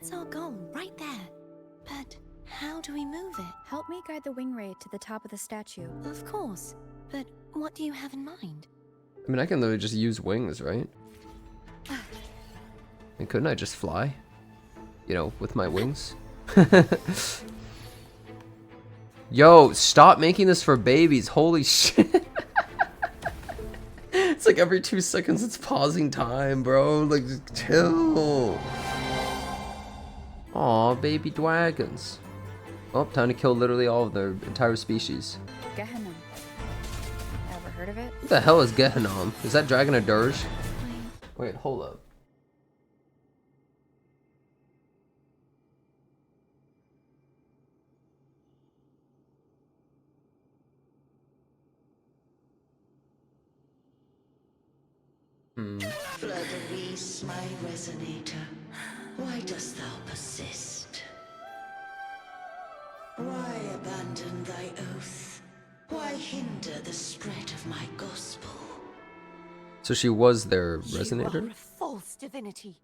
That's our goal, right there. But how do we move it? Help me guide the wing ray to the top of the statue. Of course. But what do you have in mind? I mean, I can literally just use wings, right? And couldn't I just fly? You know, with my wings? Yo, stop making this for babies. Holy shit. It's like every 2 seconds it's pausing time, bro. Like, just chill. Aw, baby dragons. Oh, time to kill literally all of their entire species. Gehenna. Ever heard of it? What the hell is Gehenna? Is that dragon a dirge? Wait, hold up. Fleur-de-Lis, my resonator, why dost thou persist? Why abandon thy oath? Why hinder the spread of my gospel? So she was their You resonator? are a false divinity.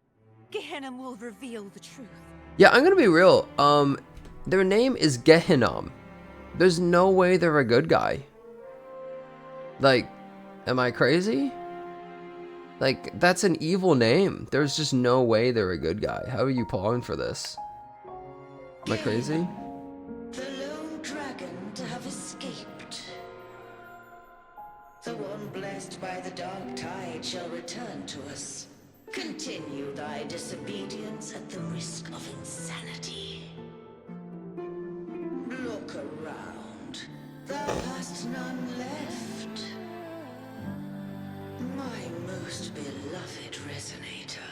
Gehenna will reveal the truth. Yeah, I'm gonna be real. Their name is Gehenna. There's no way they're a good guy. Like, am I crazy? Like, that's an evil name. There's just no way they're a good guy. How are you falling for this? Am I crazy? The lone dragon to have escaped. The one blessed by the dark tide shall return to us. Continue thy disobedience at the risk of insanity. Look around. Thou hast none left. My most beloved resonator,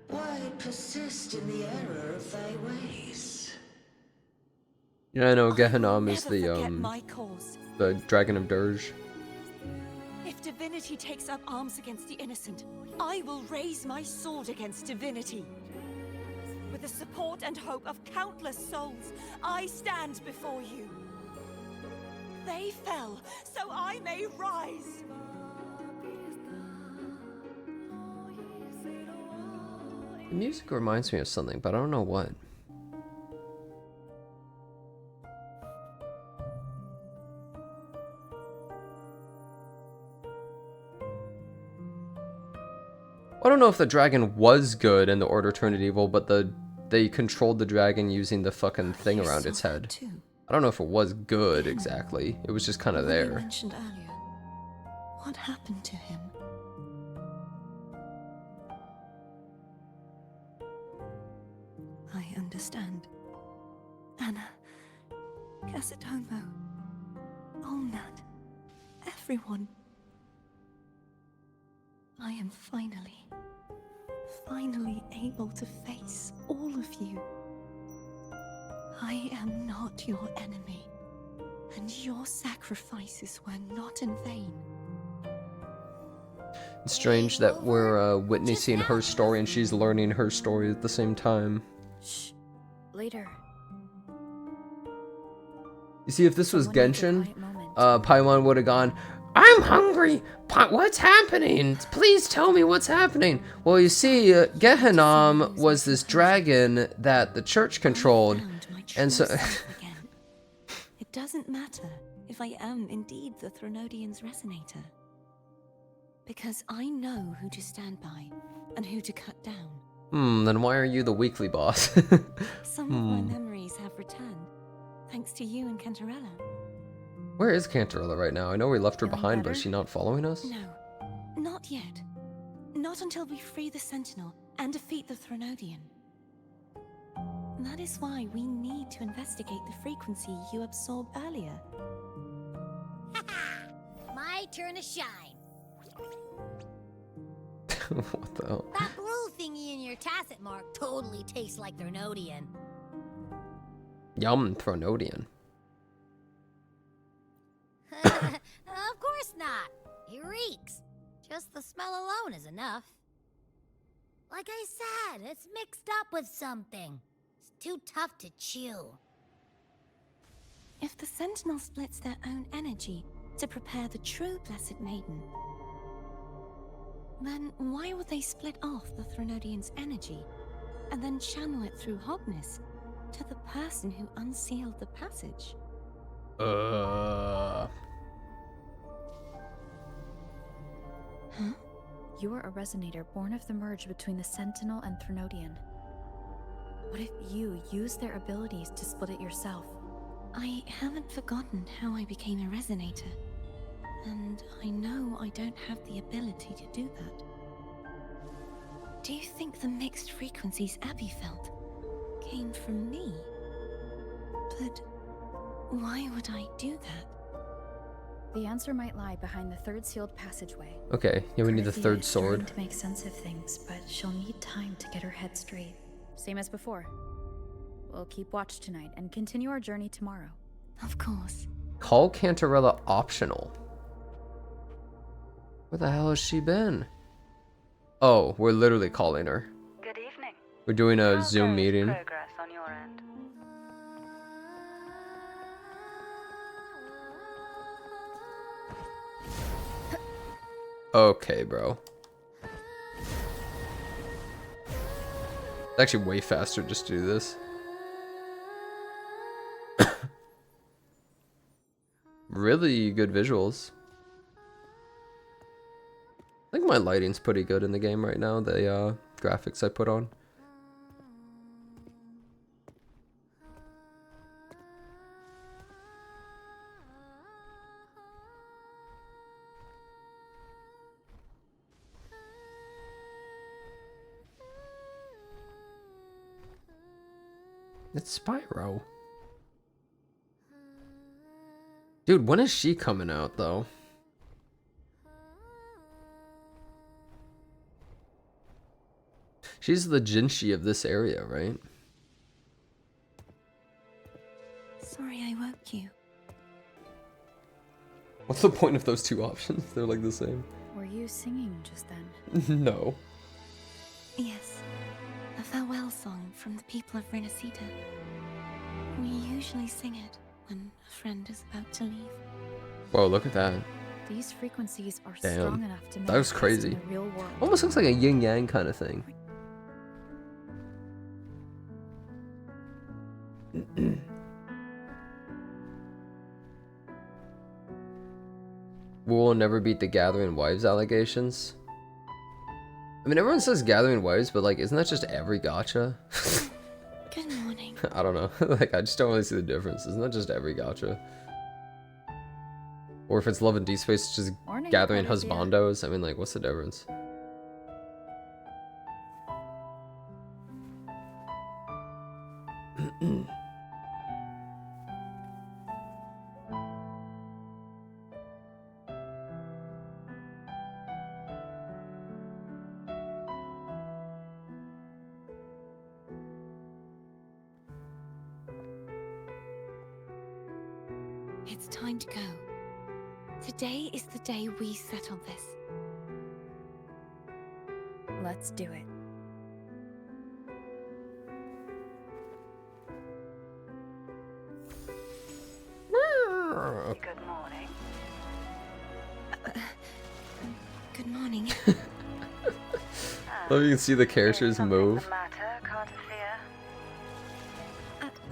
why persist in the error of thy ways? Yeah, I know Gehenna I will is never forget my cause. the dragon of dirge. If divinity takes up arms against the innocent, I will raise my sword against divinity. With the support and hope of countless souls, I stand before you. They fell, so I may rise. The music reminds me of something, but I don't know what. I don't know if the dragon was good and the order turned it evil, but they controlled the dragon using the fucking thing You around saw its that head. too. I don't know if it was good exactly. It was just kind of What you there. mentioned earlier. What happened to him? I understand. Anna, Casatomo, Olnat, everyone. I am finally able to face all of you. I am not your enemy, and your sacrifices were not in vain. It's strange that we're witnessing her story and she's learning her story at the same time. Shh. Later. You see, if this was Someone needs a Genshin, quiet moment. Paimon would have gone, I'm hungry! What's happening? Please tell me what's happening. Well, you see, Gehenna was this dragon that the church controlled, I found my and so... true self again. It doesn't matter if I am indeed the Threnodian's resonator. Because I know who to stand by and who to cut down. Then why are you the weekly boss? Some of my memories have returned, thanks to you and Cantarella. Where is Cantarella right now? I know we left her Feeling behind, but better? is she not following us? No, not yet. Not until we free the Sentinel and defeat the Threnodian. That is why we need to investigate the frequency you absorbed earlier. My turn to shine. What the hell? That blue thingy in your tacit mark totally tastes like Threnodian. Yum, Threnodian. Of course not. It reeks. Just the smell alone is enough. Like I said, it's mixed up with something. It's too tough to chew. If the Sentinel splits their own energy to prepare the true Blessed Maiden, then why would they split off the Threnodian's energy? and then channel it through Hognis to the person who unsealed the passage. Uh. Huh? You are a resonator born of the merge between the Sentinel and Threnodian. What if you use their abilities to split it yourself? I haven't forgotten how I became a resonator, and I know I don't have the ability to do that. Do you think the mixed frequencies Abby felt came from me? But why would I do that? The answer might lie behind the third sealed passageway. Okay, yeah, we need the Corythia third is trying sword. to make sense of things, but she'll need time to get her head straight. Same as before. We'll keep watch tonight and continue our journey tomorrow. Of course. Call Cantarella optional. Where the hell has she been? Oh, we're literally calling her. Good evening. We're doing a How Zoom goes meeting. Progress on your end. Okay, bro. It's actually way faster just to do this. Really good visuals. I think my lighting's pretty good in the game right now, the graphics I put on. It's Spyro. Dude, when is she coming out, though? She's the Jinshi of this area, right? Sorry I woke you. What's the point of those two options? They're like the same. Were you singing just then? No. Yes, a farewell song from the people of Renacita. We usually sing it when a friend is about to leave. Whoa, look at that. These frequencies are Damn. strong enough to That was manifest crazy. in the real world. Almost looks like a yin-yang kind of thing. We will never beat the Gathering Wives allegations. I mean, everyone says Gathering Wives, but like, isn't that just every gacha? Good morning. I don't know. Like, I just don't really see the difference. Isn't that just every gacha? Or if it's Love and D-Space, it's just Morning, Gathering Corythia. Husbandos. I mean, like, what's the difference? It's time to go. Today is the day we settle this. Let's do it. Good morning. Good morning. Love you can see the Is characters something move. the matter, Corythia?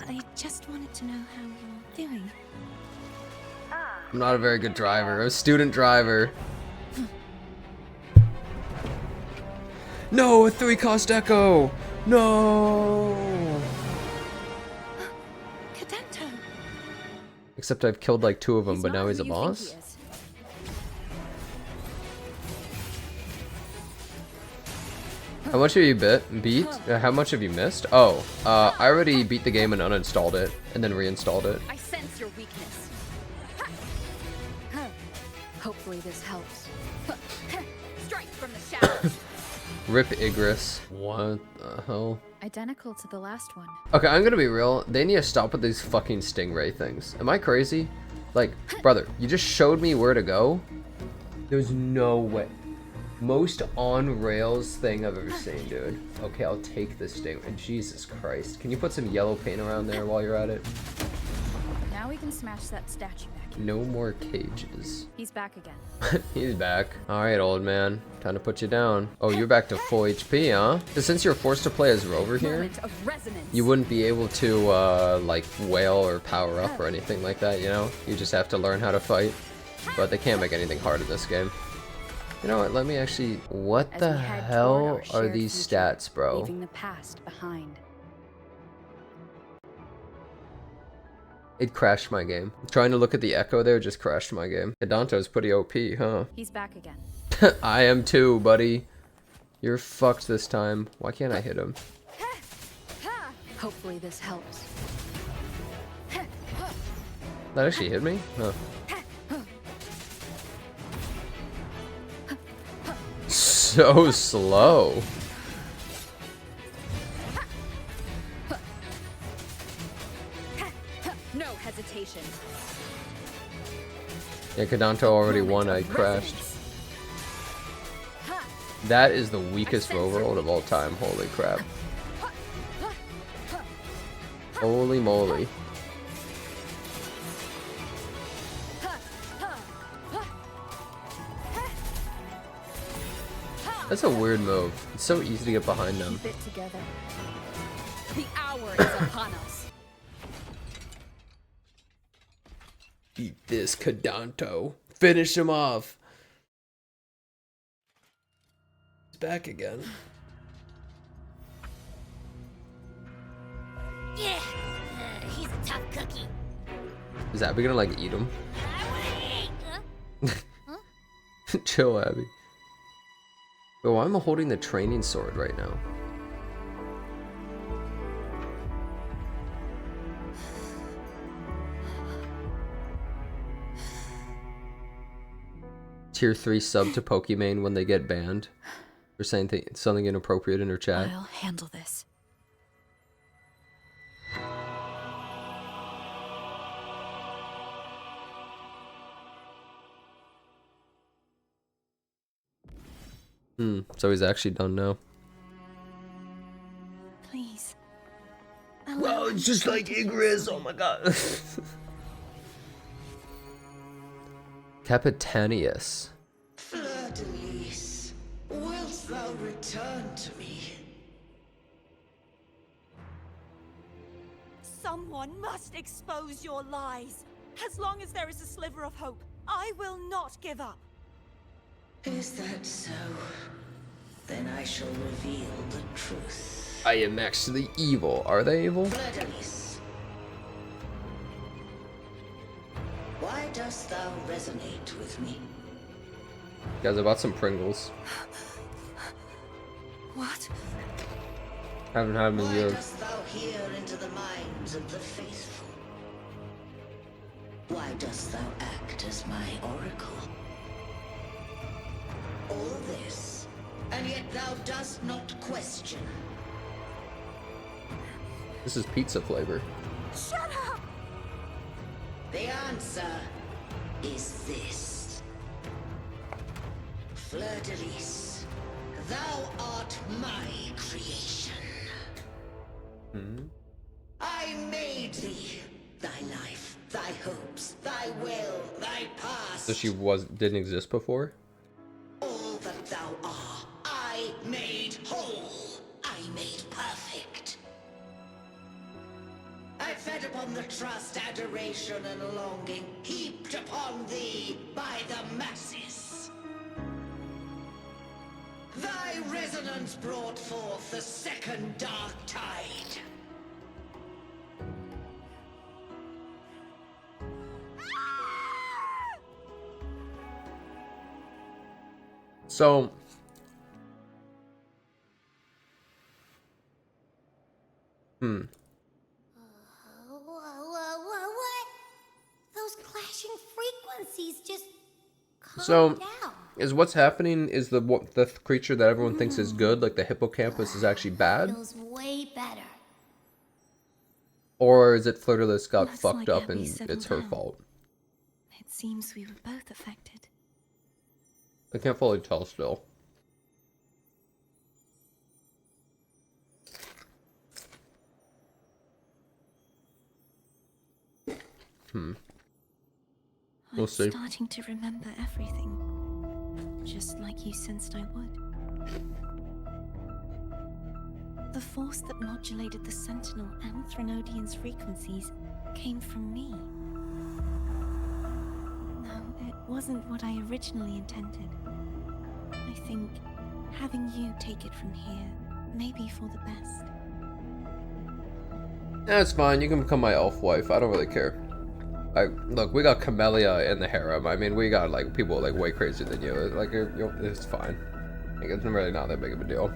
I just wanted to know how you're doing. Ah, I'm not a very good driver. I'm a student driver. No, a 3-cost echo! No! Cadento! Except I've killed like 2 of them, He's but not now who he's a you think boss? he is. How much have you beat? How much have you missed? Oh, I already beat the game and uninstalled it, and then reinstalled it. I sense your weakness. Hopefully this helps. Strike from the shadows. Rip Igris. What the hell? Identical to the last one. Okay, I'm gonna be real. They need to stop with these fucking stingray things. Am I crazy? Like, brother, you just showed me where to go. There's no way. Most on-rails thing I've ever seen, dude. Okay, I'll take this stingray. Jesus Christ. Can you put some yellow paint around there while you're at it? Now Now we can smash that statue back in. No more cages. He's back again. He's back. Alright, old man. Time to put you down. Oh, you're back to full HP, huh? Since you're forced to play as Rover here, Moment of resonance. you wouldn't be able to, like, wail or power up or anything like that, you know? You just have to learn how to fight. But they can't make anything hard in this game. You know what, let me actually... What As the we head toward hell our are shared these future, stats, bro? Leaving the past behind. It crashed my game. Trying to look at the echo there just crashed my game. Hidanto's pretty OP, huh? He's back again. I am too, buddy. You're fucked this time. Why can't I hit him? Hopefully this helps. That actually hit me? Huh. So slow. No hesitation. Yeah, Hidanto already won. I crashed. That is the weakest Rover ult of all time. Holy crap. Holy moly. That's a weird move. It's so easy to get behind them. Keep it together. The hour is upon us. Eat this, Hidanto. Finish him off. He's back again. Yeah, he's a tough cookie. Is Abby gonna like eat him? I wanna eat. Chill, Abby. Oh, I'm holding the training sword right now. Tier 3 sub to Pokimane when they get banned for saying something inappropriate in her chat. I'll handle this. So he's actually done now. Please. Wow, it's just like Igris. Oh my god. Capitanius. Fleur-de-lis, wilt thou return to me? Someone must expose your lies. As long as there is a sliver of hope, I will not give up. Is that so? Then I shall reveal the truth. I am actually evil. Are they evil? Fleur-de-lis, why dost thou resonate with me? Guys, I bought some Pringles. What? Haven't had them in Why years. dost thou hear into the minds of the faithful? Why dost thou act as my oracle? All this, and yet thou dost not question. This is pizza flavor. Shut up! The answer is this. Fleur-de-lis, thou art my creation. I made thee, thy life, thy hopes, thy will, thy past. So she didn't exist before? All that thou art, I made whole. I made perfect. I fed upon the trust, adoration, and longing heaped upon thee by the masses. Thy resonance brought forth the second dark tide. So, What? Those clashing frequencies just calm So, down. is what's happening is the creature that everyone thinks is good, like the hippocampus, is actually bad? Feels way better. Or is it Fleur-de-lis got Looks fucked like up Abby and settled it's her down. fault? It seems we were both affected. I can't fully tell still. We'll see. I'm starting to remember everything, just like you sensed I would. The force that modulated the Sentinel and Threnodian's frequencies came from me. No, it wasn't what I originally intended. I think having you take it from here may be for the best. That's fine. You can become my elf wife. I don't really care. Like, look, we got Camellia in the harem. I mean, we got like people like way crazier than you. Like, it's fine. Like, it's really not that big of a deal.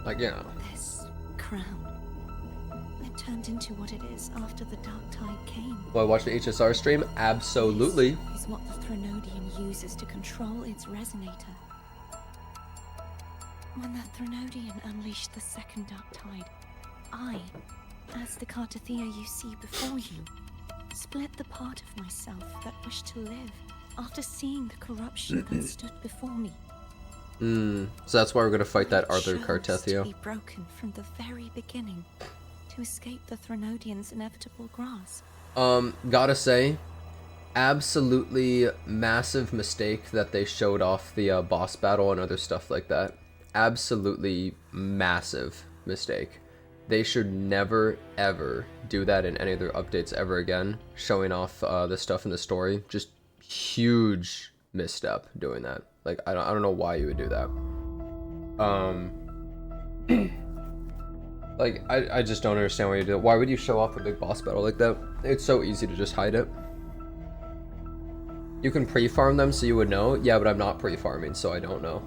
Like, you know. This crown, it turned into what it is after the Dark Tide came. Will I watch the HSR stream? Absolutely. This is what the Threnodian uses to control its resonator. When the Threnodian unleashed the second Dark Tide, I, as the Cartathea you see before you, split the part of myself that wished to live after seeing the corruption that stood before me. So that's why we're gonna fight that Arthur Chose Cartathea. to be broken from the very beginning to escape the Threnodian's inevitable grasp. Gotta say, absolutely massive mistake that they showed off the boss battle and other stuff like that. Absolutely massive mistake. They should never ever do that in any of their updates ever again, showing off the stuff in the story. Just huge misstep doing that. Like, I don't know why you would do that. Like, I just don't understand why you do it. Why would you show off a big boss battle like that? It's so easy to just hide it. You can pre-farm them so you would know. Yeah, but I'm not pre-farming, so I don't know.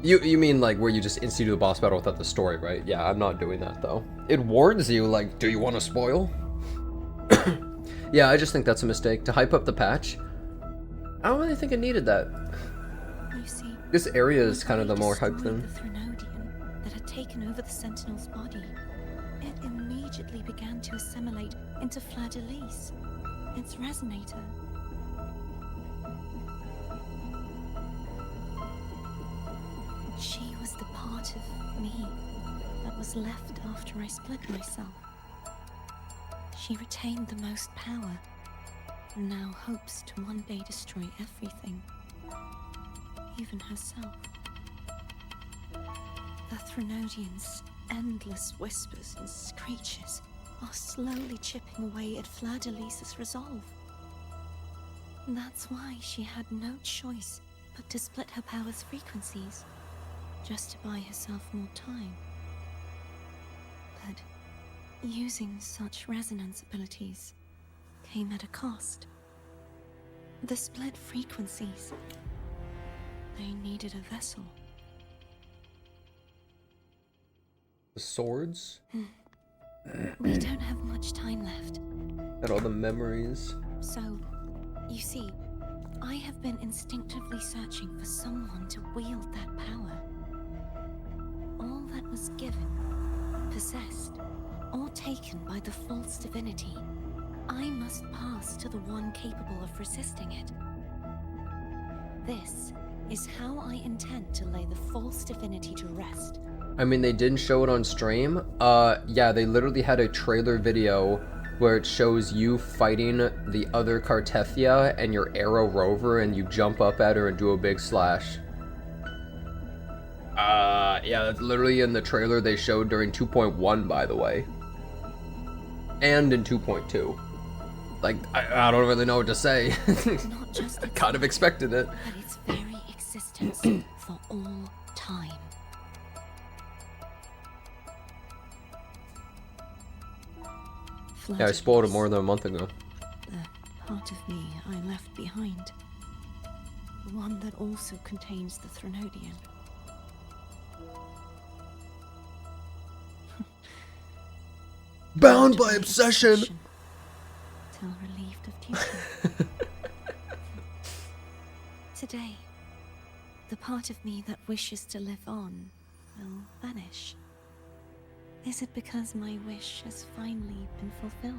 You mean like where you just instantly do the boss battle without the story, right? Yeah, I'm not doing that though. It warns you, like, do you want to spoil? Yeah, I just think that's a mistake. To hype up the patch, I don't really think it needed that. You see, This area is once kind of I the more hype destroyed thing. the Threnodian that had taken over the Sentinel's body, it immediately began to assimilate into Fleur-de-Lis, its resonator. She was the part of me that was left after I split myself. She retained the most power, and now hopes to one day destroy everything, even herself. The Threnodian's endless whispers and screeches are slowly chipping away at Fleur-de-Lis's resolve. That's why she had no choice but to split her power's frequencies, just to buy herself more time. But using such resonance abilities came at a cost. The split frequencies, they needed a vessel. The swords? We don't have much time left. And all the memories. So, you see, I have been instinctively searching for someone to wield that power. All that was given, possessed, or taken by the false divinity, I must pass to the one capable of resisting it. This is how I intend to lay the false divinity to rest. I mean, they didn't show it on stream. Yeah, they literally had a trailer video where it shows you fighting the other Cartathea and your arrow rover, and you jump up at her and do a big slash. Yeah, that's literally in the trailer they showed during 2.1, by the way. And in 2.2. Like, I don't really know what to say. Not just its Kind of expected it. but its very existence for all time. Yeah, I spoiled it more than a month ago. The part of me I left behind. The one that also contains the Threnodian. Bound by obsession! Till relieved of duty. Today, the part of me that wishes to live on will vanish. Is it because my wish has finally been fulfilled?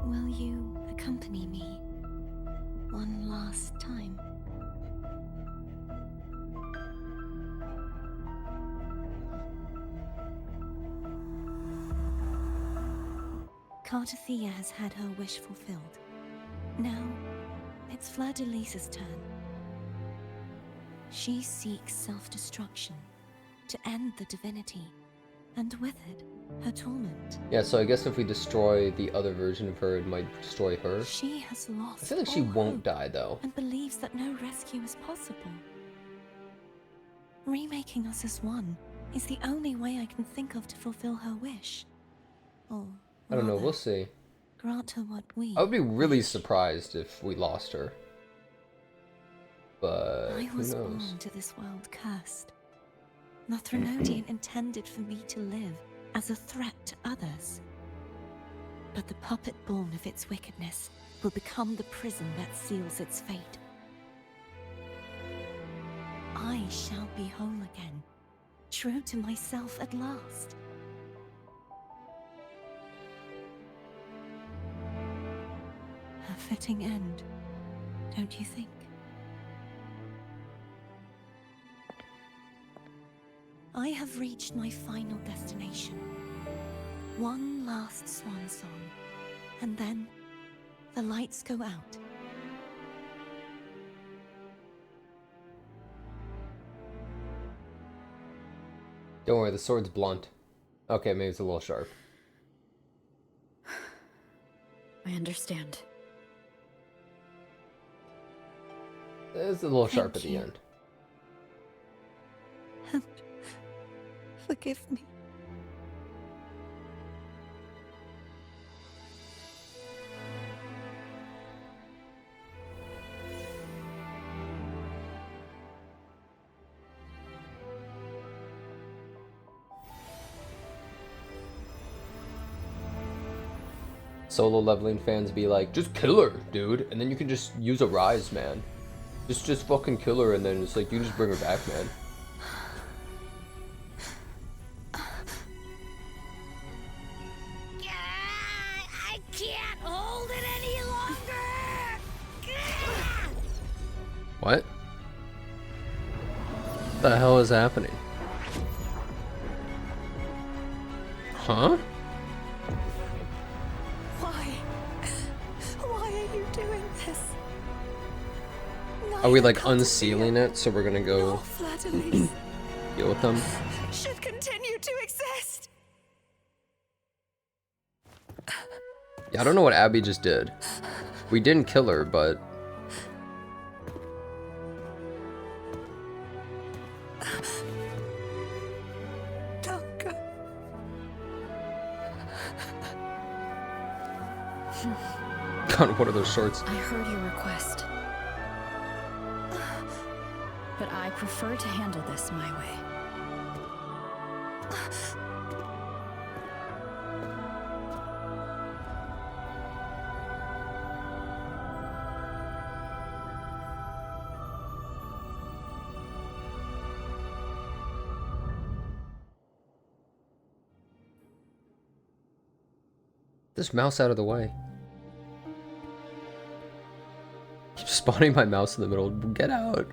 Will you accompany me one last time. Cartathea has had her wish fulfilled. Now, it's Fleur-de-Lis's turn. She seeks self-destruction to end the divinity, and with it, her torment. Yeah, so I guess if we destroy the other version of her, it might destroy her. She has lost I feel like she all won't hope die, though. and believes that no rescue is possible. Remaking us as one is the only way I can think of to fulfill her wish. Or I don't know, rather, we'll see. grant her what we I would be really wish. surprised if we lost her. But I who was knows? born to this world cursed. The Threnodian intended for me to live as a threat to others. But the puppet born of its wickedness will become the prison that seals its fate. I shall be whole again, true to myself at last. A fitting end, don't you think? I have reached my final destination. One last swan song, and then the lights go out. Don't worry, the sword's blunt. Okay, maybe it's a little sharp. I understand. It's a little sharp at Thank the you. end. And forgive me. Solo leveling fans be like, just kill her, dude, and then you can just use a rise, man. Just fucking kill her, and then it's like you just bring her back, man. I can't hold it any longer! What? The hell is happening? Huh? Why are you doing this? Are we Neither like Cartathea unsealing it so we're gonna go nor Fleur-de-Lis deal with them? should continue to exist. Yeah, I don't know what Abby just did. We didn't kill her, but Don't go. God, what are those shorts? I heard your request. But I prefer to handle this my way. This mouse out of the way. Keep spawning my mouse in the middle. Get out.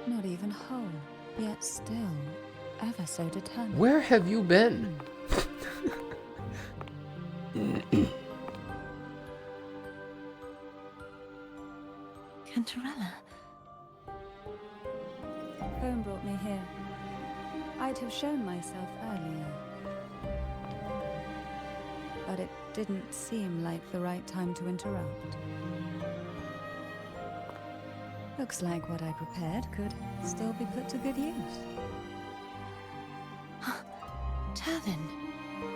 Not even whole, yet still ever so determined. Where have you been? Cantarella, Home brought me here. I'd have shown myself earlier. But it didn't seem like the right time to interrupt. Looks like what I prepared could still be put to good use. Turvin.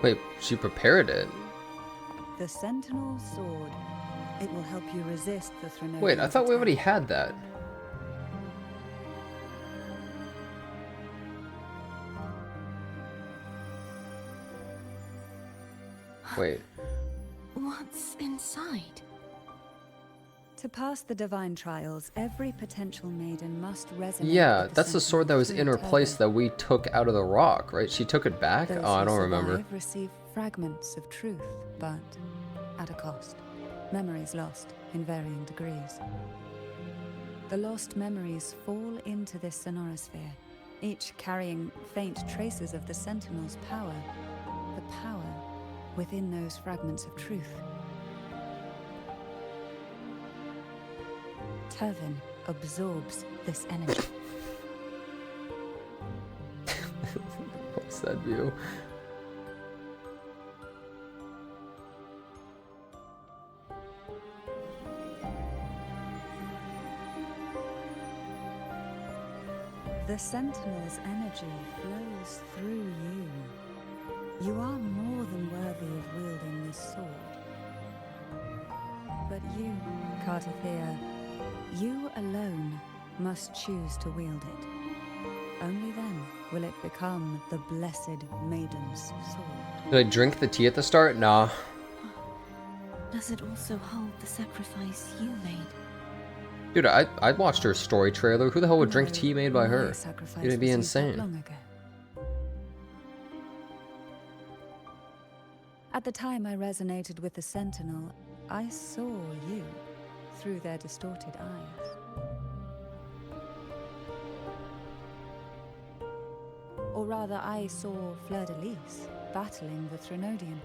Wait, she prepared it. The Sentinel Sword. It will help you resist the Threnodian. Wait, I thought we already had that. Wait. What's inside? To pass the divine trials, every potential maiden must resonate. Yeah, with the that's the sword that was sentinel in her through place Turban. that we took out of the rock, right? She took it back? Those Oh, I who don't remember. survive receive fragments of truth, but at a cost. Memories lost in varying degrees. The lost memories fall into this sonorosphere, each carrying faint traces of the Sentinel's power, the power within those fragments of truth. Turvan absorbs this energy. What's that view? The Sentinel's energy flows through you. You are more than worthy of wielding this sword. But you, Cartathea, you alone must choose to wield it. Only then will it become the Blessed Maiden's sword. Did I drink the tea at the start? Nah. Does it also hold the sacrifice you made? Dude, I watched her story trailer. Who the hell would drink No, tea made by my her? sacrifice It'd be was used up insane. long ago. At the time I resonated with the Sentinel, I saw you through their distorted eyes. Or rather, I saw Fleur-de-Lis battling the Threnodian.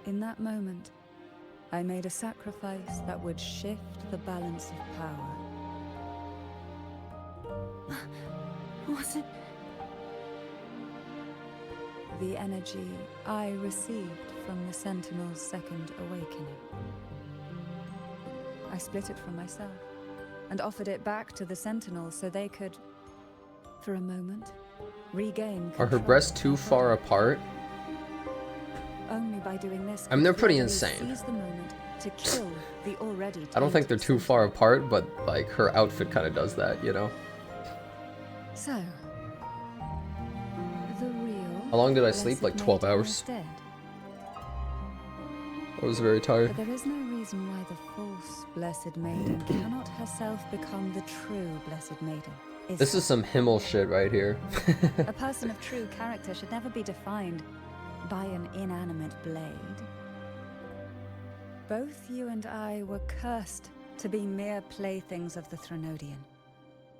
In that moment, I made a sacrifice that would shift the balance of power. Was it? The energy I received from the Sentinel's second awakening. I split it from myself and offered it back to the Sentinel so they could, for a moment, regain control. Are her breasts of too their far body. apart? Only by doing this. I mean, they're pretty could Fleur-de-Lis insane. seize the moment to kill the already I don't think they're tainted too far Sentinel. apart, but like her outfit kind of does that, you know? So, the real. How long did I sleep? Blessed Like 12 Maiden hours? is dead. I was very tired. But there is no reason why the false Blessed Maiden cannot herself become the true Blessed Maiden. This is some Himmel shit right here. A person of true character should never be defined by an inanimate blade. Both you and I were cursed to be mere playthings of the Threnodian.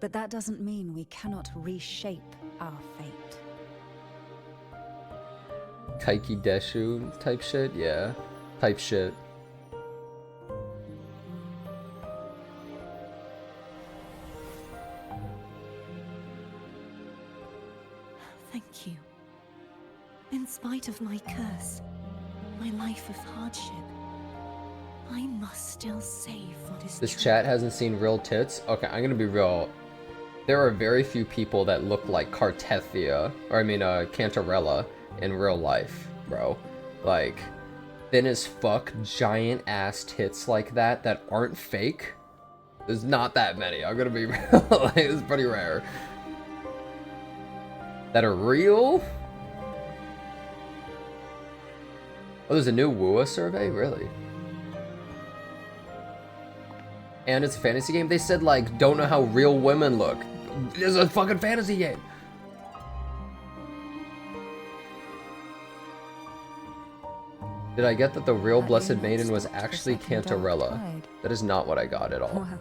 But that doesn't mean we cannot reshape our fate. Kaiki Deshu type shit? Yeah. Type shit. Thank you. In spite of my curse, my life of hardship, I must still save what is This true. chat hasn't seen real tits? Okay, I'm gonna be real. There are very few people that look like Cartethia, or I mean, Cantarella in real life, bro. Like, thin as fuck, giant ass tits like that aren't fake. There's not that many, I'm gonna be real. Like, it's pretty rare. That are real? Oh, there's a new WUA survey? Really? And it's a fantasy game? They said, like, don't know how real women look. There's a fucking fantasy game! Did I get that the real That Blessed unit Maiden was stopped the actually second dark Cantarella? tide. That is not what I got at all. Well,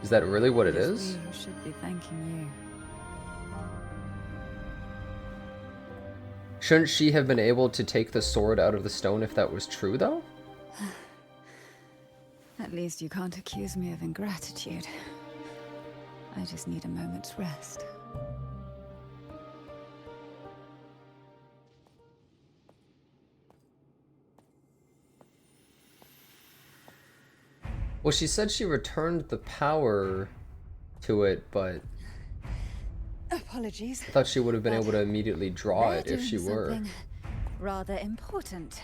Is that really what it it's is? we who should be thanking you. Shouldn't she have been able to take the sword out of the stone if that was true, though? At least you can't accuse me of ingratitude. I just need a moment's rest. Well, she said she returned the power to it, but Apologies. I thought she would have been able to immediately draw They're it if she doing were. something rather important.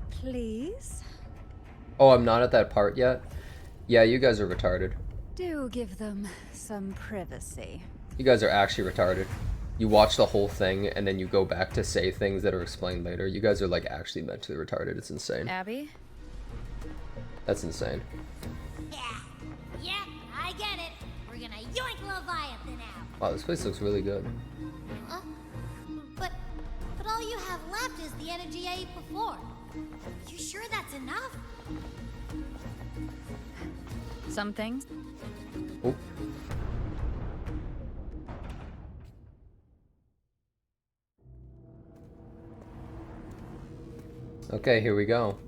Please? Oh, I'm not at that part yet? Yeah, you guys are retarded. Do give them some privacy. You guys are actually retarded. You watch the whole thing and then you go back to say things that are explained later. You guys are like actually mentally retarded. It's insane. Abby? That's insane. Yeah, I get it. We're gonna yoink Leviathan out. Wow, this place looks really good. Huh? But all you have left is the energy I ate before. You sure that's enough? Some things? Oh. Okay, here we go.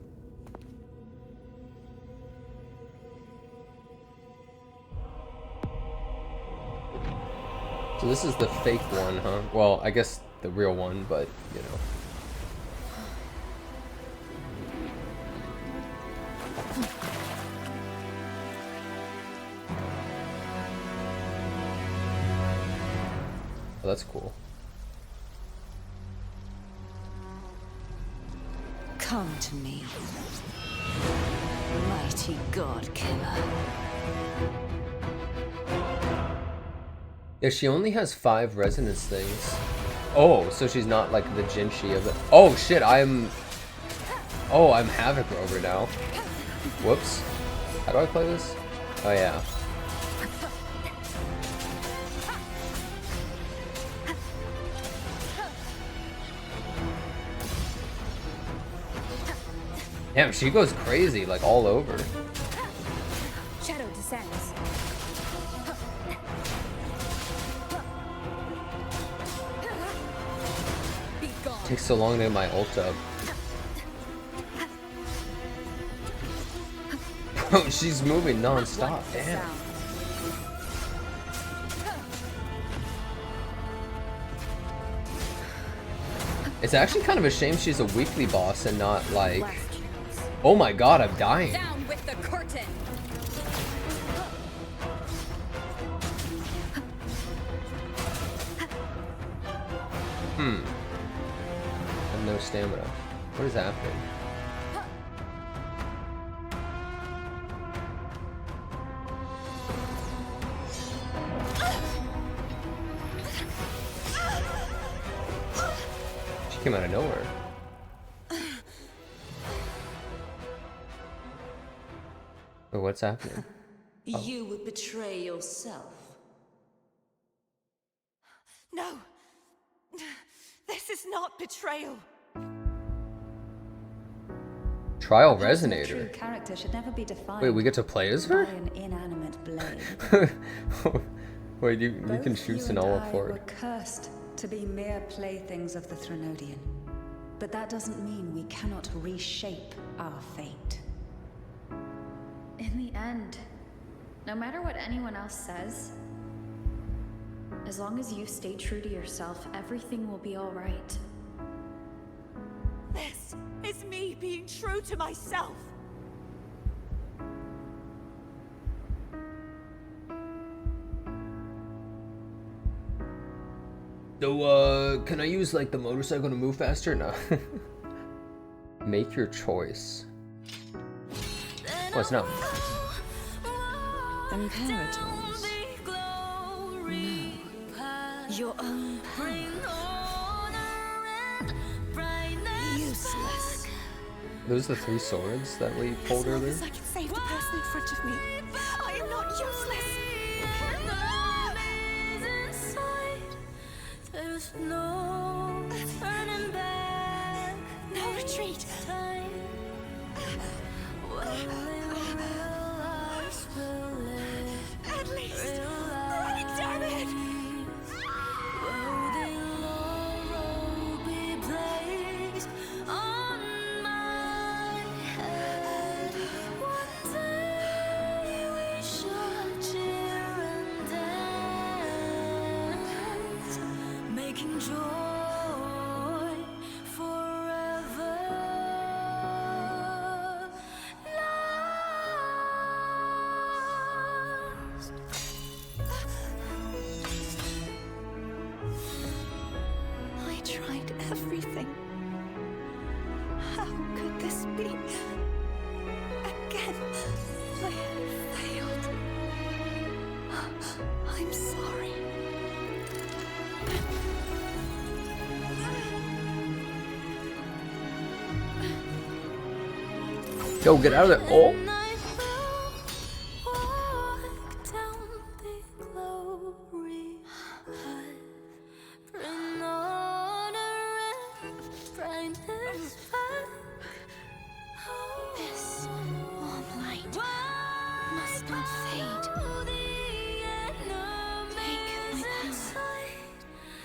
So this is the fake one, huh? Well, I guess the real one, but, you know. Oh, that's cool. Come to me, mighty god killer. Yeah, she only has 5 resonance things. Oh, so she's not like the Jinshi of it. Oh shit, I'm Havoc Rover now. Whoops. How do I play this? Oh yeah. Damn, she goes crazy, like all over. Shadow descends. Takes so long to get my ult up. Bro, she's moving non-stop, damn. It's actually kind of a shame she's a weekly boss and not like... Oh my god, I'm dying. Down with the curtain. I have no stamina. What is happening? She came out of nowhere. Wait, what's happening? You would betray yourself. No! This is not betrayal! Trial True Resonator. character should never be defined. Wait, we get to play as by her? an inanimate blade. Wait, you can Both shoot you and Sonala I for were it. cursed to be mere playthings of the Threnodian. But that doesn't mean we cannot reshape our fate. In the end, no matter what anyone else says, as long as you stay true to yourself, everything will be all right. This is me being true to myself! So, can I use, like, the motorcycle to move faster? No. Make your choice. Oh, it's not. Imperators. No. Your own path. Useless. Those are the 3 swords that we pulled earlier? As long as I can save the person in front of me, I am not useless! There's no turning back. No retreat! At least, break, damn it! Making joy forever last. I tried everything. How could this be? Again, I failed. I'm sorry. Yo, get out of there. Oh. And I will walk down the glory path. Bring honor and brightness back. This warm light must not fade. Take my power,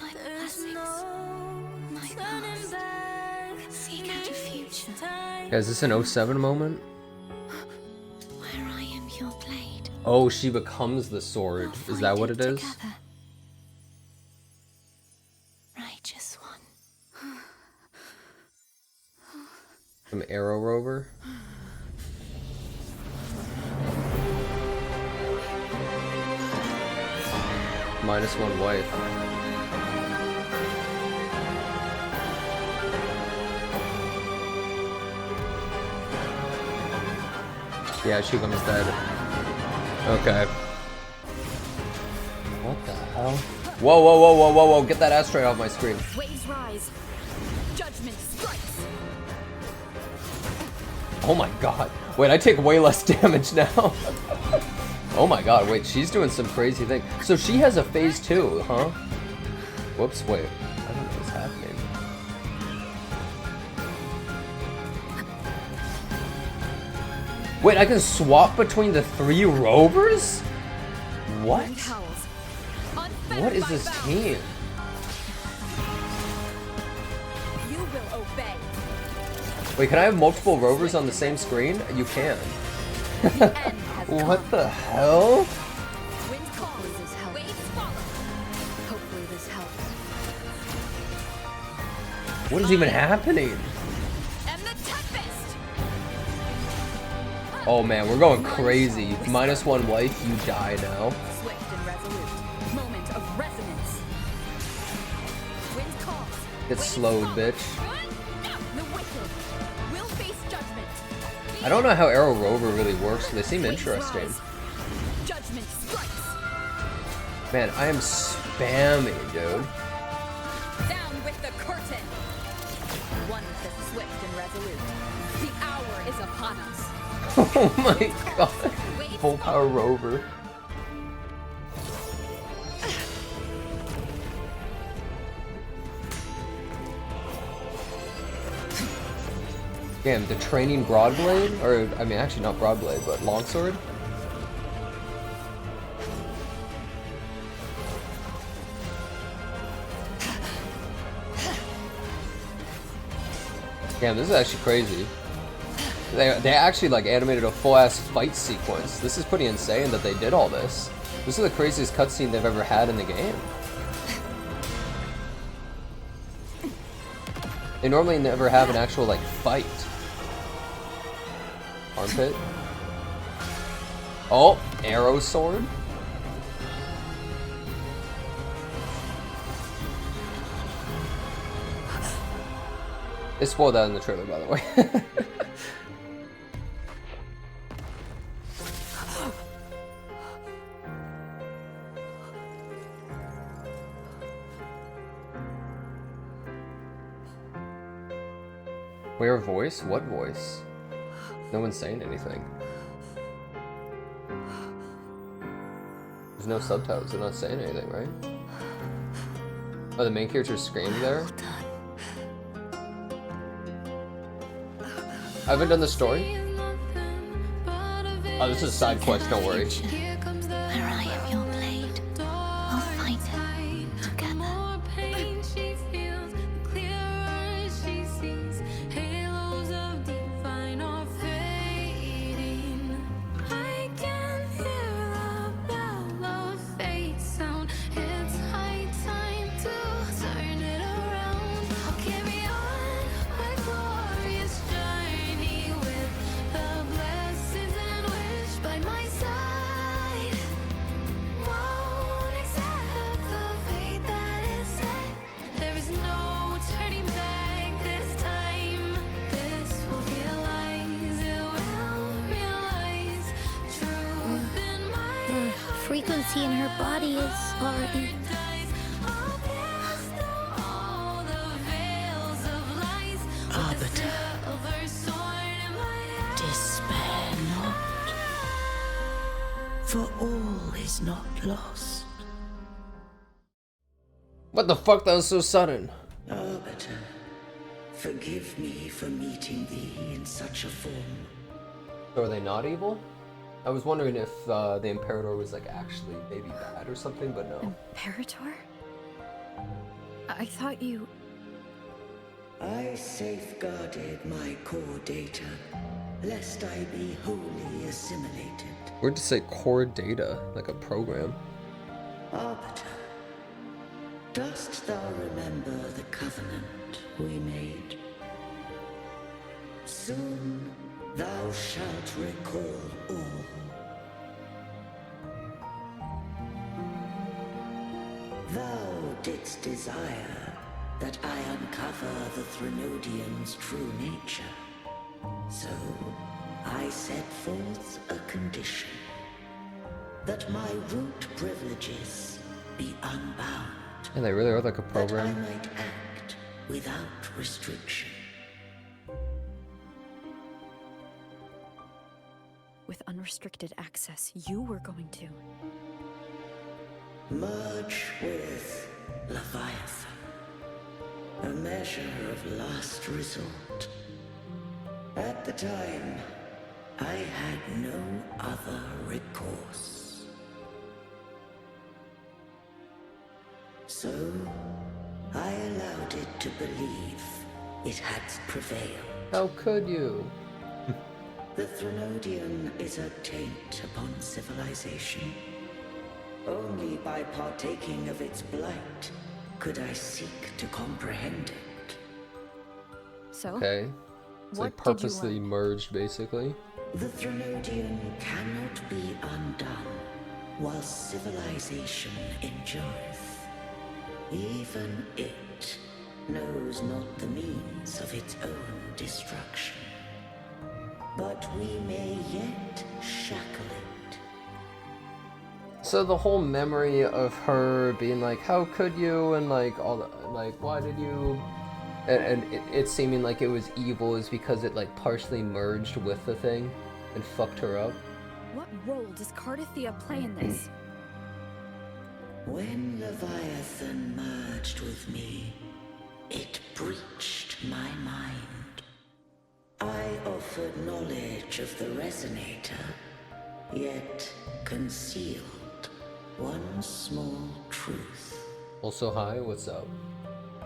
my blessings, my past. Seek out a future Is this an 07 moment? where I am your blade. Oh, she becomes the sword. We'll Is that find what it is? together. Righteous one. From Arrow Rover? -1 wife. Yeah, she comes dead. Okay. What the hell? Whoa, whoa, whoa, whoa, whoa, whoa, get that ass straight off my screen. Waves rise. Judgment strikes. Oh my god. Wait, I take way less damage now. Oh my god, wait, she's doing some crazy thing. So she has a phase 2, huh? Whoops, wait. I don't know what's happening. Wait, I can swap between the 3 rovers? What? What is this team? You will obey. Wait, can I have multiple rovers on the same screen? You can. What the hell? Wind calls. Waves follow. Hopefully this helps. What is even happening? And the tempest. Oh man, we're going crazy. -1 life, you die now. Swift and resolute. Moment of resonance. Wind calls. Get slowed, bitch. The wicked will face judgment. I don't know how Arrow Rover really works. They seem interesting. Judgment strikes. Man, I am spamming, dude. Down with the curtain. One with the swift and resolute. The hour is upon us. Oh my god. Full power Rover. Damn, the training Broadblade? Or, I mean, actually not Broadblade, but Longsword? Damn, this is actually crazy. They actually like animated a full-ass fight sequence. This is pretty insane that they did all this. This is the craziest cutscene they've ever had in the game. They normally never have an actual like fight. Armpit. Oh, arrow sword. They spoiled that in the trailer, by the way. Where voice? What voice? No one's saying anything. There's no subtitles, they're not saying anything, right? Oh, the main character screamed there? I haven't done the story. Oh, this is a side quest, don't worry. Where I am your blade. We'll fight it together. frequency in her body is already... Arbiter, despair not, for all is not lost. What the fuck? That was so sudden. Arbiter, forgive me for meeting thee in such a form. So are they not evil? I was wondering if the Imperator was like actually maybe bad or something, but no. Imperator? I thought you... I safeguarded my core data, lest I be wholly assimilated. We're to say core data, like a program. Arbiter, dost thou remember the covenant we made? Soon thou shalt recall all. Thou didst desire that I uncover the Threnodian's true nature. So, I set forth a condition. That my root privileges be unbound. And they really are like a That program. I might act without restriction. With unrestricted access, you were going to... Merge with Leviathan. A measure of last resort. At the time, I had no other recourse. So, I allowed it to believe it had prevailed. How could you? The Threnodian is a taint upon civilization. Only by partaking of its blight could I seek to comprehend it. So? Okay. It's like What did you purposely learn? merged, basically. The Threnodian cannot be undone while civilization endureth. Even it knows not the means of its own destruction. But we may yet shackle it. So the whole memory of her being like, how could you, and like all the, like, why did you, and it seeming like it was evil is because it like partially merged with the thing and fucked her up. What role does Cardathia play in this? When Leviathan merged with me, it breached my mind. I offered knowledge of the Resonator, yet concealed one small truth. Also, hi, what's up?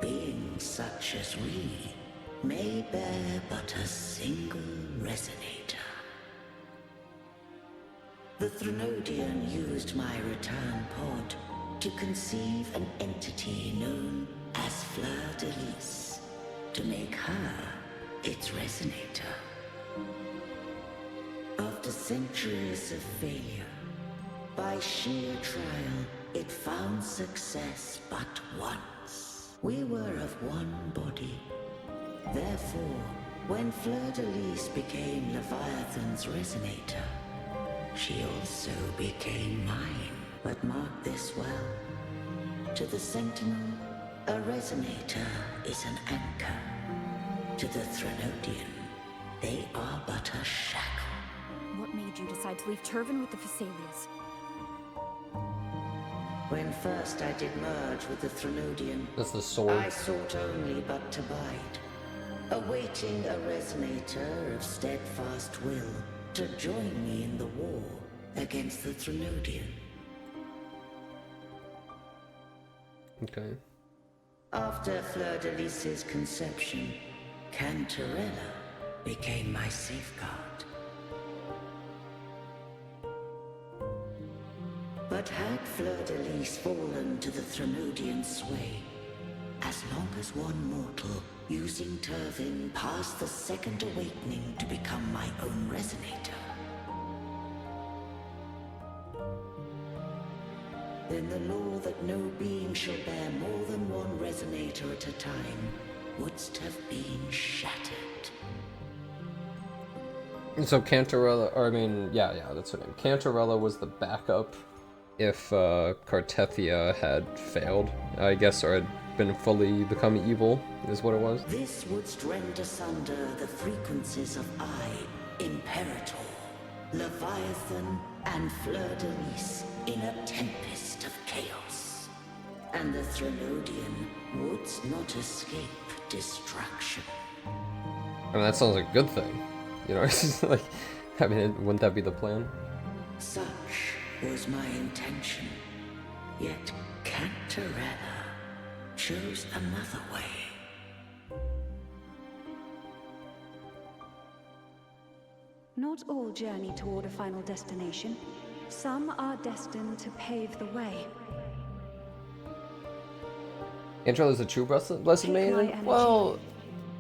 Beings such as we may bear but a single Resonator. The Threnodian used my return pod to conceive an entity known as Fleur-de-Lis, to make her its Resonator. After centuries of failure, by sheer trial, it found success but once. We were of one body. Therefore, when Fleur-de-Lis became Leviathan's Resonator, she also became mine. But mark this well. To the Sentinel, a Resonator is an anchor. To the Threnodian, they are but a shackle. What made you decide to leave Turvan with the Phasaelias? When first I did merge with the Threnodian, That's the sword. I sought only but to bide, awaiting a Resonator of steadfast will to join me in the war against the Threnodian. Okay. After Fleur-de-Lis's conception, Cantarella became my safeguard. But had Fleur-de-Lis fallen to the Threnodian sway, as long as one mortal using Turvin passed the second awakening to become my own Resonator, then the law that no being shall bear more than one Resonator at a time wouldst have been shattered. And so Cantarella, or I mean, yeah, that's her name. Cantarella was the backup if Cartethia had failed, I guess, or had been fully become evil, is what it was. This would rend asunder the frequencies of I, Imperator, Leviathan, and Fleur de Lis in a tempest of chaos. And the Threnodian would not escape destruction. I mean, that sounds like a good thing. You know, it's just like, I mean, wouldn't that be the plan? Such was my intention. Yet Cantarella chose another way. Not all journey toward a final destination. Some are destined to pave the way. Cantarella is a true blessed Take my maiden? energy. Well,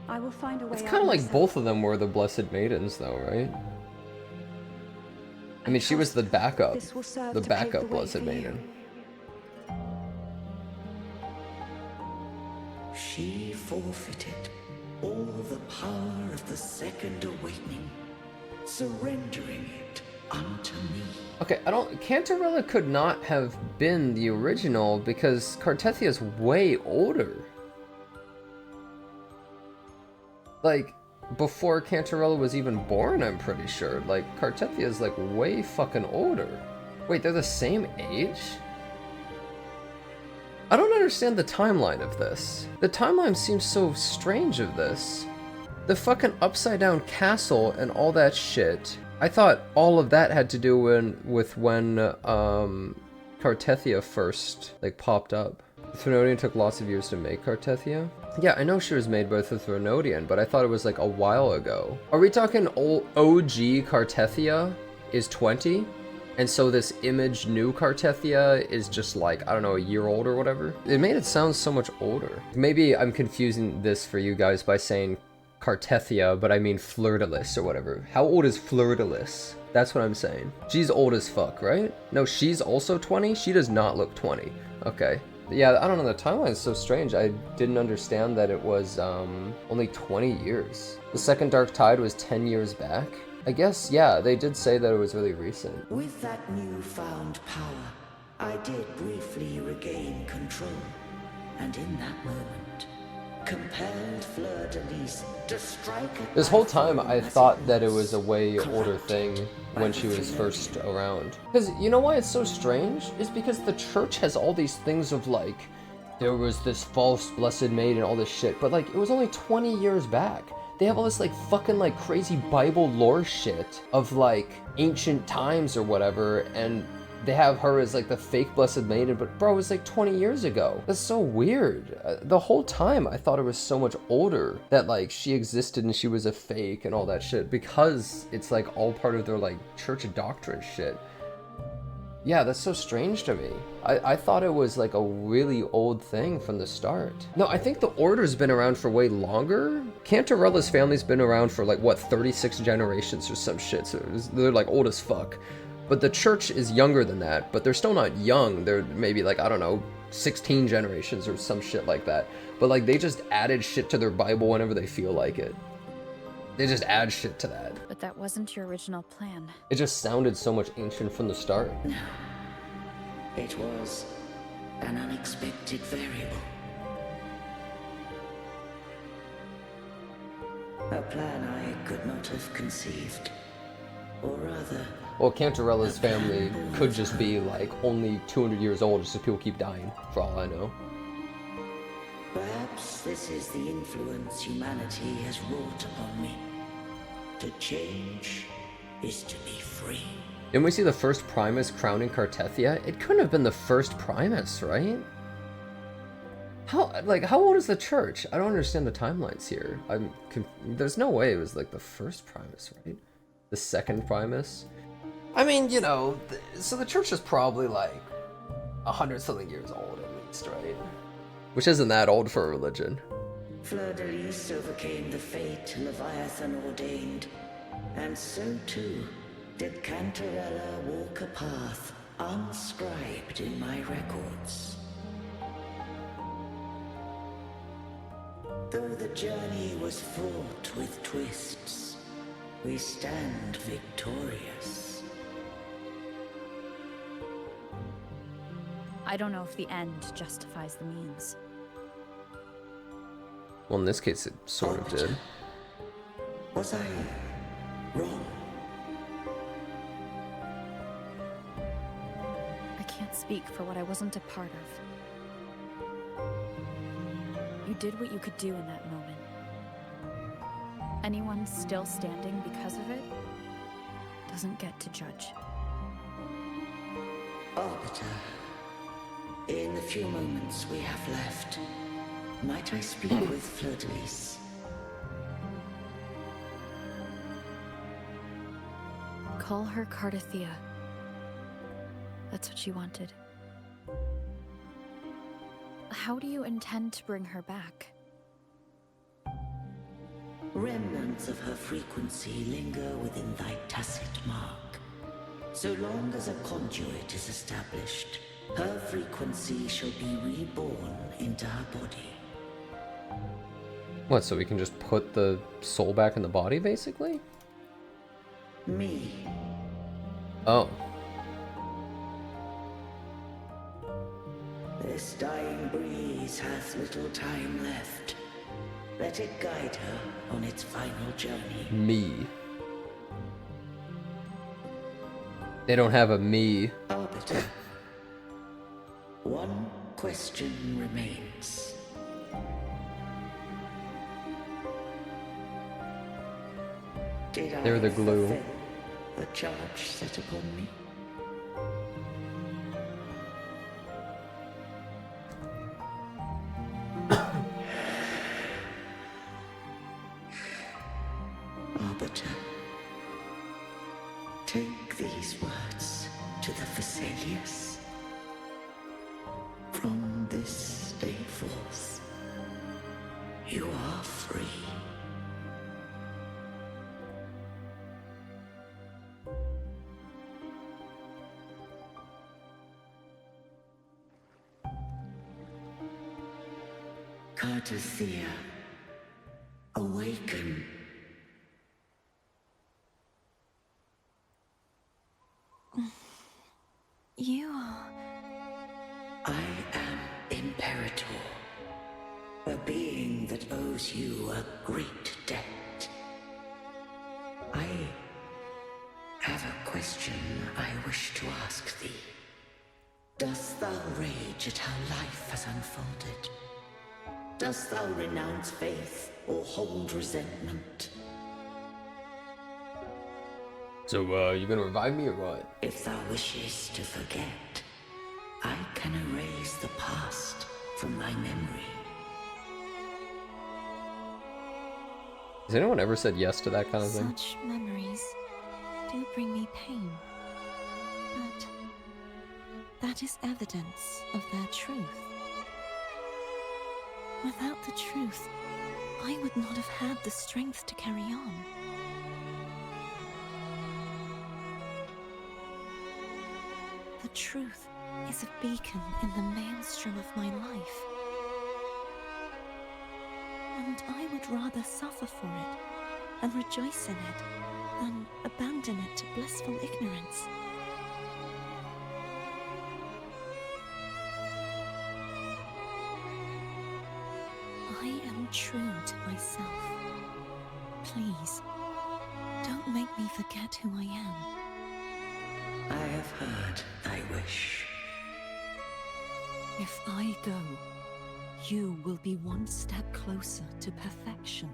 I will find a way it's out kind of like myself. both of them were the blessed maidens, though, right? I mean, she was the backup, This will serve the to pave backup the way blessed for you. maiden. She forfeited all the power of the Second Awakening, surrendering it unto me. Okay, Cantarella could not have been the original because Cartethia's way older. Like, before Cantarella was even born, I'm pretty sure. Like, Cartethia's like way fucking older. Wait, they're the same age? I don't understand the timeline of this. The timeline seems so strange of this. The fucking upside down castle and all that shit. I thought all of that had to do with when Cartethia first like popped up. The Threnodian took lots of years to make Cartethia. Yeah, I know she was made by the Threnodian, but I thought it was like a while ago. Are we talking OG Cartethia is 20? And so this image new Cartethia is just like, I don't know, a year old or whatever? It made it sound so much older. Maybe I'm confusing this for you guys by saying Cartethia, but I mean Fleur de Lis or whatever. How old is Fleur de Lis? That's what I'm saying. She's old as fuck, right? No, she's also 20? She does not look 20. Okay. Yeah, I don't know, the timeline's so strange. I didn't understand that it was only 20 years. The second Dark Tide was 10 years back. I guess, yeah, they did say that it was really recent. With that newfound power, I did briefly regain control. And in that moment, compelled Fleur de Lis to strike at This my whole time, I fallen thought that it was resonance, a way older corrupted thing by when the she was Threnodian. first around. Because you know why it's so strange? Is because the church has all these things of like, there was this false blessed maid and all this shit, but like, it was only 20 years back. They have all this like fucking like crazy Bible lore shit of like ancient times or whatever, and they have her as like the fake blessed maiden, but bro, it was like 20 years ago. That's so weird. The whole time I thought it was so much older, that like she existed and she was a fake and all that shit, because it's like all part of their like church doctrine shit. Yeah, that's so strange to me. I thought it was like a really old thing from the start. No, I think the Order's been around for way longer. Cantarella's family's been around for like, what, 36 generations or some shit, so they're like old as fuck. But the church is younger than that, but they're still not young. They're maybe like, I don't know, 16 generations or some shit like that. But like, they just added shit to their Bible whenever they feel like it. They just add shit to that. But that wasn't your original plan. It just sounded so much ancient from the start. No. It was an unexpected variable. A plan I could not have conceived. Or rather... Well, Cantarella's family could just be like only 200 years old just so people keep dying, for all I know. Perhaps this is the influence humanity has wrought upon me. To change is to be free. Didn't we see the first Primus crowning Cartethia? It couldn't have been the first Primus, right? How old is the church? I don't understand the timelines here. There's no way it was like the first Primus, right? The second Primus? I mean, you know, so the church is probably like 100-something years old at least, right? Which isn't that old for a religion. Fleur de Lis overcame the fate Leviathan ordained, and so too did Cantarella walk a path unscribed in my records. Though the journey was fraught with twists, we stand victorious. I don't know if the end justifies the means. Well, in this case, it sort of did. Was I wrong? I can't speak for what I wasn't a part of. You did what you could do in that moment. Anyone still standing because of it doesn't get to judge. Arbiter, in the few moments we have left, might I speak with Fleur-de-Lis? Call her Cardathea. That's what she wanted. How do you intend to bring her back? Remnants of her frequency linger within thy tacit mark. So long as a conduit is established, her frequency shall be reborn into her body. What, so we can just put the soul back in the body, basically? Me. Oh. This dying breeze hath little time left. Let it guide her on its final journey. Me. They don't have a me. Arbiter, one question remains. Did They're the I glue. fulfill the charge set upon me? Arbiter, take these words to the Vesalius. From this day forth, you are free. Cardathea, awaken. You are... I am Imperator, a being that owes you a great debt. I have a question I wish to ask thee. Dost thou rage at how life has unfolded? Dost thou renounce faith or hold resentment? So, you gonna revive me or what? If thou wishes to forget, I can erase the past from thy memory. Has anyone ever said yes to that kind of thing? Such memories do bring me pain. But that is evidence of their truth. Without the truth, I would not have had the strength to carry on. The truth is a beacon in the maelstrom of my life. And I would rather suffer for it and rejoice in it than abandon it to blissful ignorance. I am true to myself. Please, don't make me forget who I am. I have heard thy wish. If I go, you will be one step closer to perfection.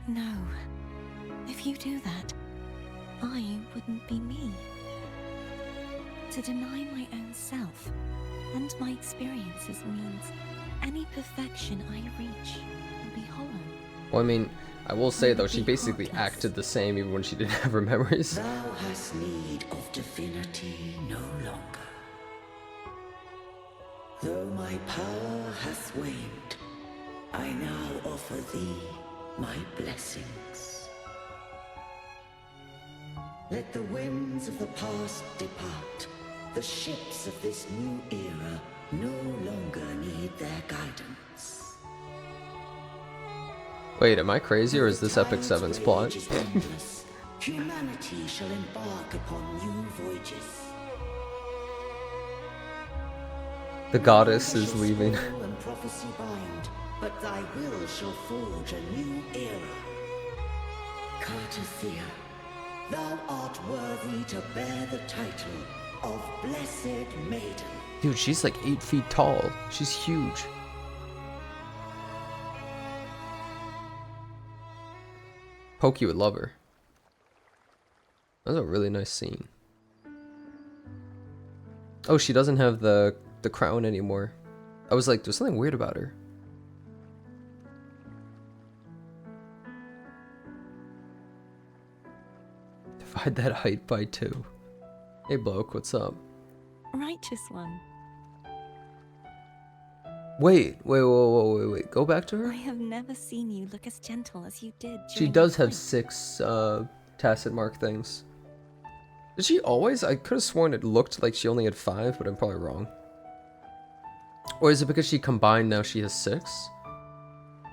No. If you do that, I wouldn't be me. To deny my own self and my experiences means any perfection I reach will be hollow. Well, I mean, I will say though, she basically acted the same even when she didn't have her memories. Thou hast need of divinity no longer. Though my power hath waned, I now offer thee my blessings. Let the winds of the past depart. The ships of this new era no longer need their guidance. Wait, am I crazy or is this Epic 7's plot? Humanity shall embark upon new voyages. The goddess is Shall leaving. scroll and prophecy bind, but thy will shall forge a new era. Cartathea, thou art worthy to bear the title of Blessed Maiden. Dude, she's like 8 feet tall. She's huge. Pokey would love her. That was a really nice scene. Oh, she doesn't have the crown anymore. I was like, there's something weird about her. Divide that height by 2. Hey, bloke, what's up? Righteous one. Wait. Go back to her? I have never seen you look as gentle as you did. She during does the have fight. 6 tacit mark things. Did she always? I could have sworn it looked like she only had 5, but I'm probably wrong. Or is it because she combined now she has 6?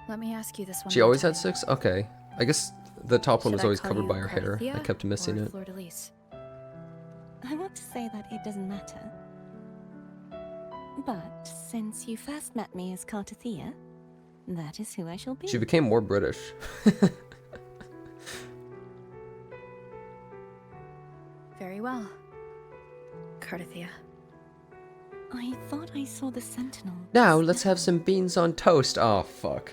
Let me ask you this one. She more always time. had 6? Okay. I guess the top one Should was I always call covered you by her hair. I Cartathea kept missing or it. Fleur-de-Lis? I want to say that it doesn't matter. But since you first met me as Cartathea, that is who I shall be. She became more British. Very well. Cartathea. I thought I saw the sentinel. Now, let's have some beans on toast. Oh, fuck.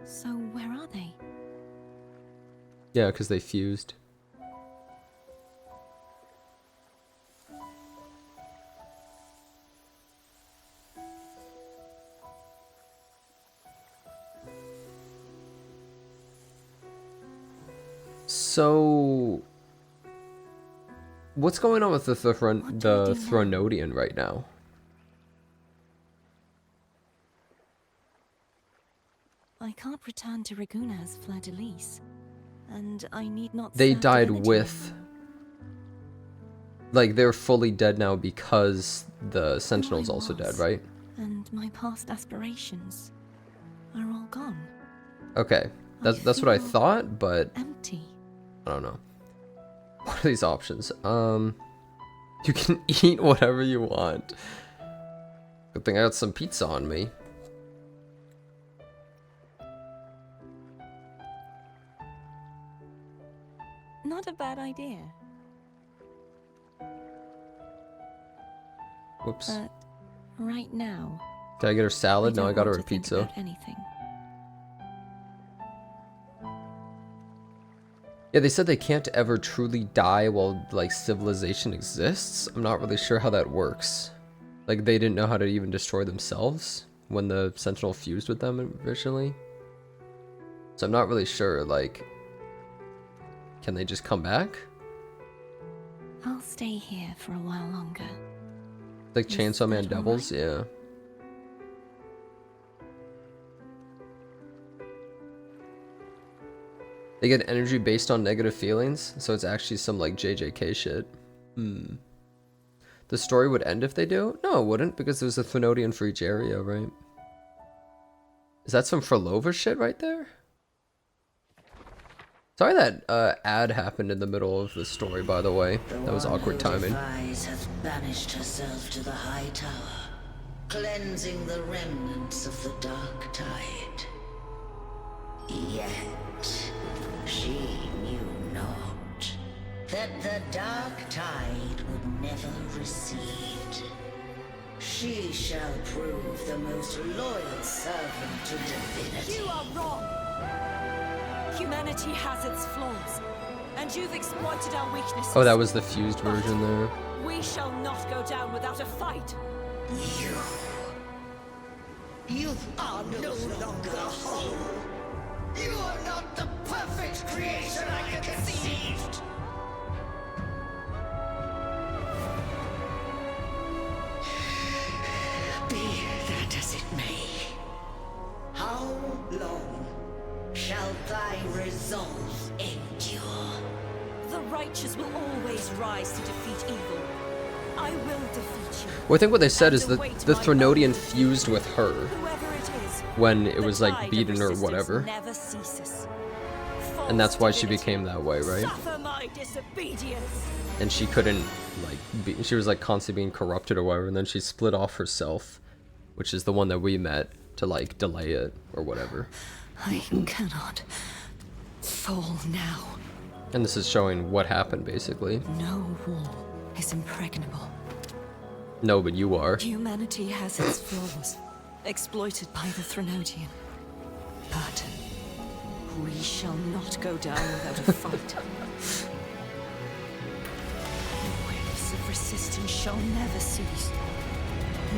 So where are they? Yeah, because they fused. So, what's going on with the Thronodian right now? I can't return to Raguna as Fleur-de-Lis, and I need not. They serve died divinity with, anymore. like, they're fully dead now because the Sentinel's I also dead, was, right? And my past aspirations are all gone. Okay, that's what I feel thought, but empty. I don't know. What are these options? You can eat whatever you want. Good thing I got some pizza on me. Not a bad idea. Whoops. But right now, Did I get her salad? No, I don't got her want a to think pizza. about anything. Yeah, they said they can't ever truly die while, like, civilization exists. I'm not really sure how that works. Like, they didn't know how to even destroy themselves when the Sentinel fused with them originally. So I'm not really sure, like, can they just come back? I'll stay here for a while longer. Like Is Chainsaw Man that all Devils? right? Yeah. They get energy based on negative feelings, so it's actually some like JJK shit. The story would end if they do? No, it wouldn't, because there's a Threnodian for each area, right? Is that some Frolova shit right there? Sorry that ad happened in the middle of the story, by the way. That was awkward timing. The one who defies hath banished herself to the high tower, cleansing the remnants of the dark tide. Yet she knew not that the dark tide would never recede. She shall prove the most loyal servant to divinity. You are wrong! Humanity has its flaws, and you've exploited our weaknesses. Oh, that was the fused version there. We shall not go down without a fight. You are no longer whole. You are not the perfect creation I conceived. Be that as it may, how long shall thy resolve endure? The righteous will always rise to defeat evil. I will defeat you. Well, I think what they said And is that await the my Threnodian own. fused with her. Whoever it it is. when it The was tide like of beaten or resistance whatever. never ceases. And that's why False she divinity, became that way, right? Suffer my disobedience. And she couldn't, like, she was like constantly being corrupted or whatever, and then she split off herself, which is the one that we met, to like delay it or whatever. I cannot fall now. And this is showing what happened, basically. No wall is impregnable. No, but you are. Humanity has its flaws, exploited by the Threnodian. But we shall not go down without a fight. Waves of resistance shall never cease.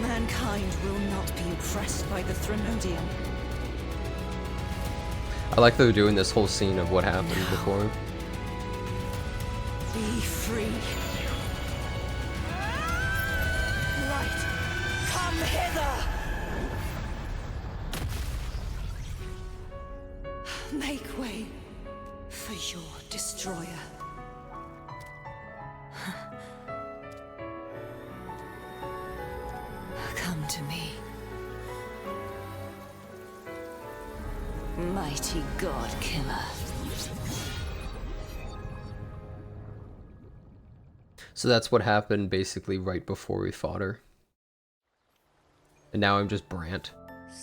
Mankind will not be oppressed by the Threnodian. I like that they're doing this whole scene of what happened No. before. Be free. Light, come hither! Make way for your destroyer. Come to me. Mighty God Killer. So that's what happened basically right before we fought her. And now I'm just Brant.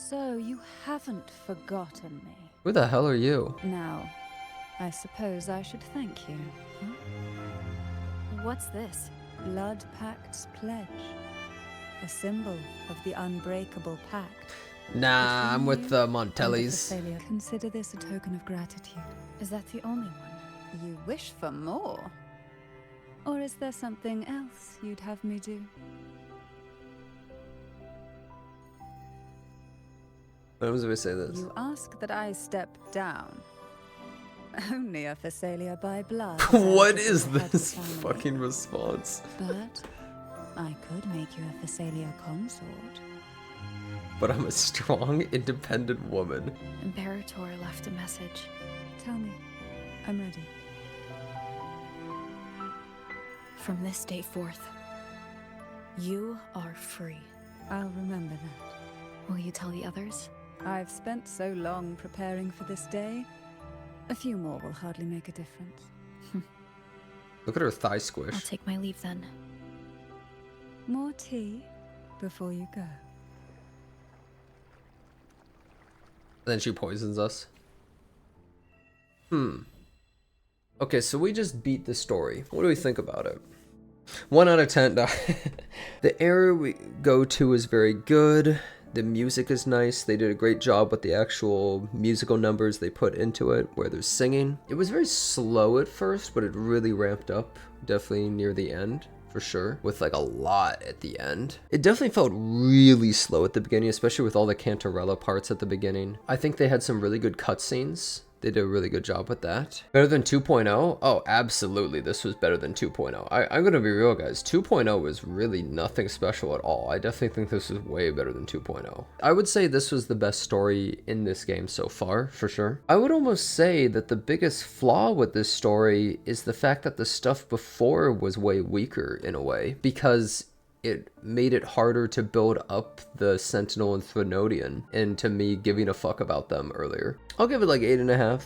So you haven't forgotten me. Who the hell are you? Now, I suppose I should thank you. Huh? What's this? Blood Pact's pledge. A symbol of the unbreakable pact. Nah, I'm with the And Montellis. the Thessalia. Consider this a token of gratitude. Is that the only one? You wish for more? Or is there something else you'd have me do? When was I say this? You ask that I step down. Only a Thessalia by blood. What as is the head of this the family. fucking response? But I could make you a Thessalia consort. But I'm a strong, independent woman. Imperator left a message. Tell me. I'm ready. From this day forth, you are free. I'll remember that. Will you tell the others? I've spent so long preparing for this day. A few more will hardly make a difference. Look at her thigh I'll squish. take my leave then. More tea before you go. Then she poisons us. Okay, so we just beat the story. What do we think about it? 1 out of 10. The area we go to is very good. The music is nice. They did a great job with the actual musical numbers they put into it, where they're singing. It was very slow at first, but it really ramped up, definitely near the end, for sure, with like a lot at the end. It definitely felt really slow at the beginning, especially with all the Cantarella parts at the beginning. I think they had some really good cutscenes. They did a really good job with that. Better than 2.0? Oh, absolutely. This was better than 2.0. I'm going to be real, guys. 2.0 was really nothing special at all. I definitely think this was way better than 2.0. I would say this was the best story in this game so far, for sure. I would almost say that the biggest flaw with this story is the fact that the stuff before was way weaker in a way, because it made it harder to build up the Sentinel and Threnodian into me giving a fuck about them earlier. I'll give it like 8.5.